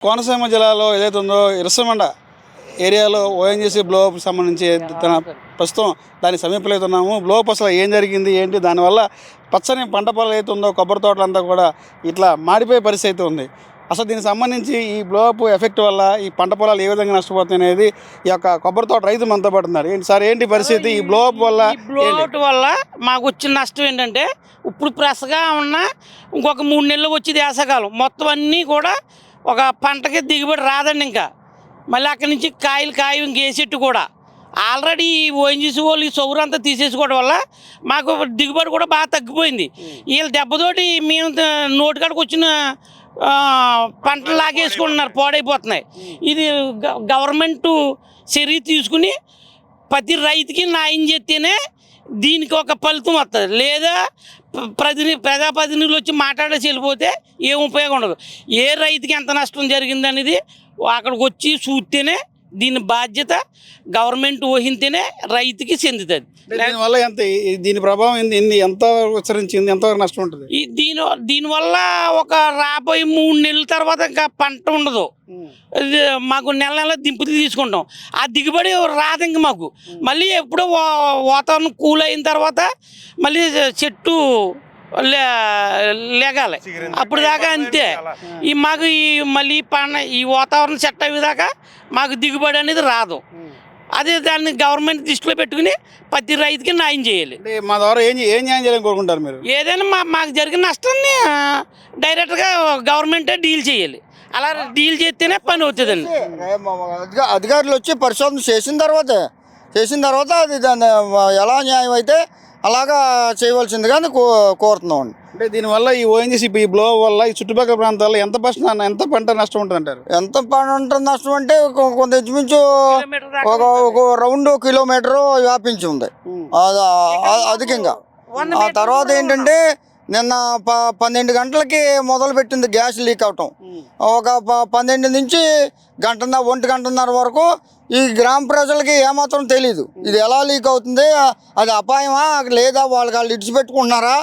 కోనసీమ జిల్లాలో ఏదైతే ఉందో ఇరసమండ ఏరియాలో ఓఎన్జీసీ బ్లోఅప్ సంబంధించి తన ప్రస్తుతం దాని సమీపంలో అయితే ఉన్నాము. బ్లోఅప్ అసలు ఏం జరిగింది ఏంటి, దానివల్ల పచ్చని పంట పొలాలు అయితే ఉందో కొబ్బరి తోటలంతా కూడా ఇట్లా మాడిపోయే పరిస్థితి అయితే ఉంది. అసలు దీనికి సంబంధించి ఈ బ్లోఅప్ ఎఫెక్ట్ వల్ల ఈ పంట పొలాలు ఏ విధంగా నష్టపోతాయి అనేది ఈ యొక్క కొబ్బరి తోట రైతు మనతో పడుతున్నారు. ఏంటి సార్, ఏంటి పరిస్థితి ఈ బ్లోఅప్ వల్ల? బ్లోఅవుట్ వల్ల మాకు వచ్చిన నష్టం ఏంటంటే, ఇప్పుడు ప్రెస్గా ఉన్న ఇంకొక 3 నెలలు వచ్చేది వేసవకాలం మొత్తం అన్నీ కూడా ఒక పంటకి దిగుబడి రాదండి. ఇంకా మళ్ళీ అక్కడి నుంచి కాయ ఇంకేసెట్టు కూడా ఆల్రెడీ ఓఎన్జీసీ వాళ్ళు ఈ సౌరు అంతా తీసేసుకోవడం వల్ల మాకు దిగుబడి కూడా బాగా తగ్గిపోయింది. వీళ్ళ దెబ్బతోటి మేము నోటికాడికి వచ్చిన పంటలు లాగేసుకుంటున్నారు, పాడైపోతున్నాయి. ఇది గవర్నమెంట్ చర్య తీసుకుని ప్రతి రైతుకి న్యాయం చేస్తేనే దీనికి ఒక ఫలితం వస్తుంది. లేదా ప్రజాప్రతినిధులు వచ్చి మాట్లాడేసి వెళ్ళిపోతే ఏం ఉపయోగం ఉండదు. ఏ రైతుకి ఎంత నష్టం జరిగింది అనేది అక్కడికి వచ్చి చూస్తేనే దీని బాధ్యత గవర్నమెంట్ వహిస్తేనే రైతుకి చెందుతుంది. దీనివల్ల దీని ప్రభావం ఎంత విస్తరించింది, ఎంతవరకు నష్టం ఉంటుంది? దీనివల్ల ఒక రాబోయే 3 నెలల తర్వాత ఇంకా పంట ఉండదు. మాకు నెల దింపులు తీసుకుంటాం, ఆ దిగుబడి రాదు ఇంక మాకు. మళ్ళీ ఎప్పుడో వాతావరణం కూల్ అయిన తర్వాత మళ్ళీ చెట్టు లేగాలి, అప్పుడు దాకా అంతే. మాకు మళ్ళీ ఈ వాతావరణం సెట్ అయ్యేదాకా మాకు దిగుబడి అనేది రాదు. అదే దాన్ని గవర్నమెంట్ దృష్టిలో పెట్టుకుని ప్రతి రైతుకి న్యాయం చేయాలి. మా ద్వారా ఏం న్యాయం చేయాలని కోరుకుంటారు మీరు? ఏదైనా మాకు జరిగిన నష్టాన్ని డైరెక్ట్గా గవర్నమెంటే డీల్ చేయాలి. అలా డీల్ చేస్తేనే పని అవుతుందండి. అధికారులు వచ్చి పరిశోధన చేసిన తర్వాత అది దాన్ని ఎలా న్యాయం అయితే అలాగా చేయవలసిందిగా కోరుతున్నామండి. అంటే దీనివల్ల ఈ ఓఎన్జీసీ ఈ బ్లో వల్ల ఈ చుట్టుపక్కల ప్రాంతాల్లో ఎంత పంట నష్టం ఉంటుంది అంటారు? ఎంత పంట నష్టం అంటే కొంత ఇంచుమించు ఒక రౌండ్ కిలోమీటరు వ్యాపించి ఉంది అధికంగా. ఆ తర్వాత ఏంటంటే నిన్న 12 గంటలకి మొదలు పెట్టింది గ్యాస్ లీక్ అవటం. ఒక 12 నుంచి 1 గంటన్నర వరకు ఈ గ్రామ ప్రజలకి ఏమాత్రం తెలీదు ఇది ఎలా లీక్ అవుతుంది, అది అపాయమా లేదా వాళ్ళు ఇడిచిపెట్టుకుంటున్నారా